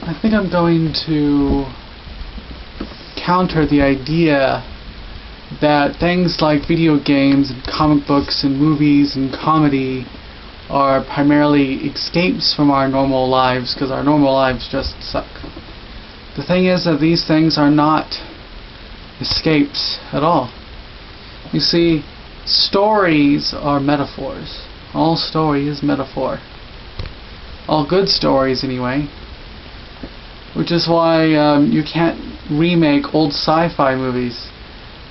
I think I'm going to counter the idea that things like video games and comic books and movies and comedy are primarily escapes from our normal lives, because our normal lives just suck. The thing is that these things are not escapes at all. You see, stories are metaphors. All story is metaphor. All good stories, anyway. Which is why you can't remake old sci-fi movies,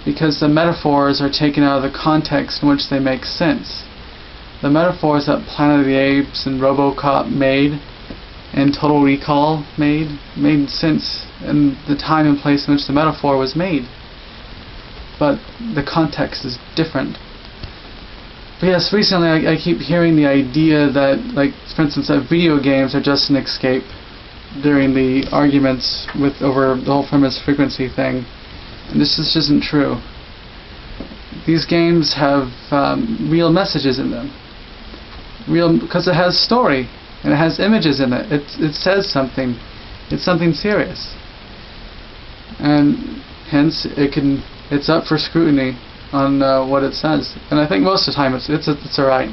because the metaphors are taken out of the context in which they make sense. The metaphors that Planet of the Apes and RoboCop made, and Total Recall made sense in the time and place in which the metaphor was made. But the context is different. But yes, recently I keep hearing the idea that, like, for instance, that video games are just an escape during the arguments over the whole premise frequency thing. And this just isn't true. These games have real messages in them. Because it has story, and it has images in it. It says something. It's something serious. And hence it's up for scrutiny on what it says. And I think most of the time it's alright.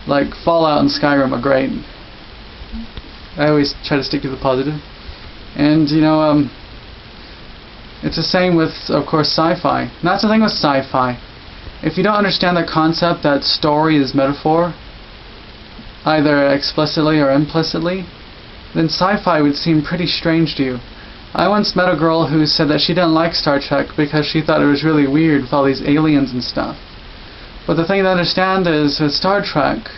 Like Fallout and Skyrim are great. I always try to stick to the positive. And it's the same with, of course, sci-fi. And that's the thing with sci-fi. If you don't understand the concept that story is metaphor, either explicitly or implicitly, then sci-fi would seem pretty strange to you. I once met a girl who said that she didn't like Star Trek because she thought it was really weird with all these aliens and stuff. But the thing to understand is, with Star Trek,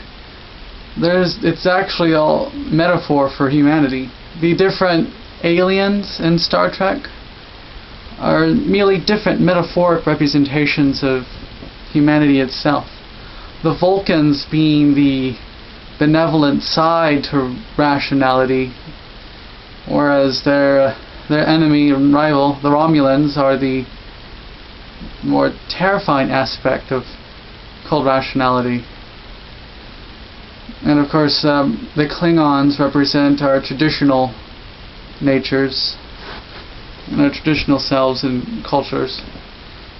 it's actually all metaphor for humanity. The different aliens in Star Trek are merely different metaphoric representations of humanity itself. The Vulcans being the benevolent side to rationality, whereas their enemy and rival, the Romulans, are the more terrifying aspect of cold rationality. And of course, the Klingons represent our traditional natures and our traditional selves and cultures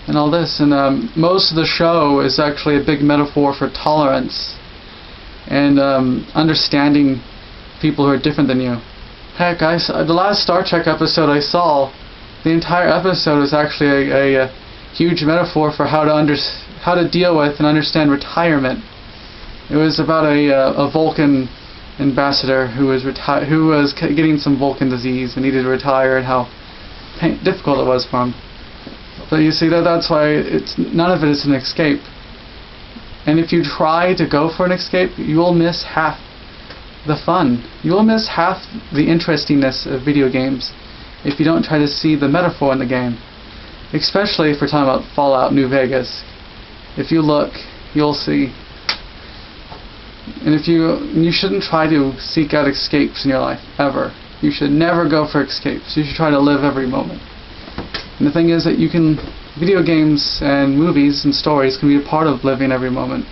and all this. And most of the show is actually a big metaphor for tolerance and understanding people who are different than you. Heck, the last Star Trek episode I saw, the entire episode was actually a huge metaphor for how to deal with and understand retirement. It was about a Vulcan ambassador who was getting some Vulcan disease and needed to retire, and how difficult it was for him. But you see, that's why none of it is an escape. And if you try to go for an escape, you will miss half the fun. You will miss half the interestingness of video games if you don't try to see the metaphor in the game. Especially if we're talking about Fallout New Vegas. If you look, you'll see. And you shouldn't try to seek out escapes in your life, ever. You should never go for escapes. You should try to live every moment. And the thing is that video games and movies and stories can be a part of living every moment.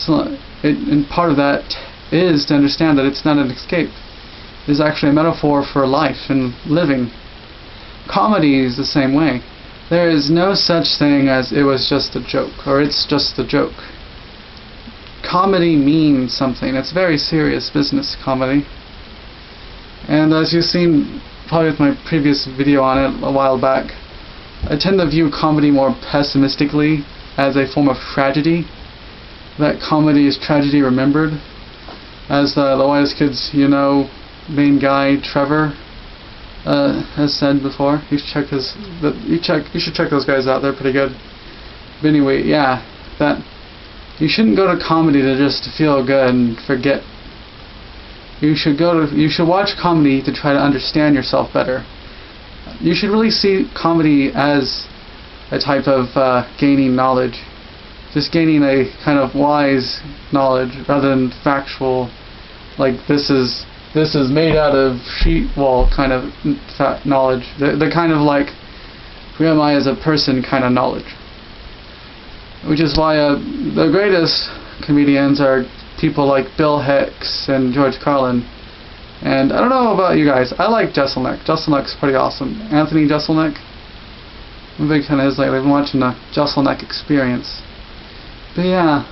And part of that is to understand that it's not an escape. It's actually a metaphor for life and living. Comedy is the same way. There is no such thing as it was just a joke, or it's just a joke. Comedy means something. It's very serious business, comedy. And as you've seen probably with my previous video on it a while back, I tend to view comedy more pessimistically as a form of tragedy. That comedy is tragedy remembered. As the Wise Kids main guy Trevor has said before. You should check those guys out. They're pretty good. But anyway, yeah, that you shouldn't go to comedy to just feel good and forget. You should watch comedy to try to understand yourself better. You should really see comedy as a type of gaining knowledge. Just gaining a kind of wise knowledge rather than factual, like this is made out of sheet wall kind of knowledge. The kind of like, who am I as a person kind of knowledge. Which is why the greatest comedians are people like Bill Hicks and George Carlin. And I don't know about you guys, I like Jesselnick. Jesselnick's pretty awesome. Anthony Jeselnik, I'm a big fan of his lately. I've been watching the Jesselnick Experience. But yeah,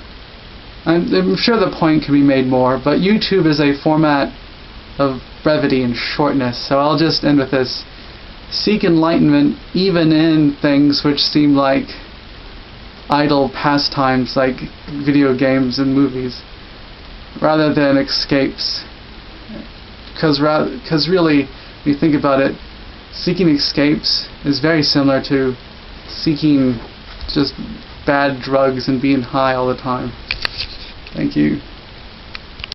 I'm sure the point can be made more, but YouTube is a format of brevity and shortness, so I'll just end with this. Seek enlightenment even in things which seem like idle pastimes like video games and movies, rather than escapes. Because really, when you think about it, seeking escapes is very similar to seeking just bad drugs and being high all the time. Thank you.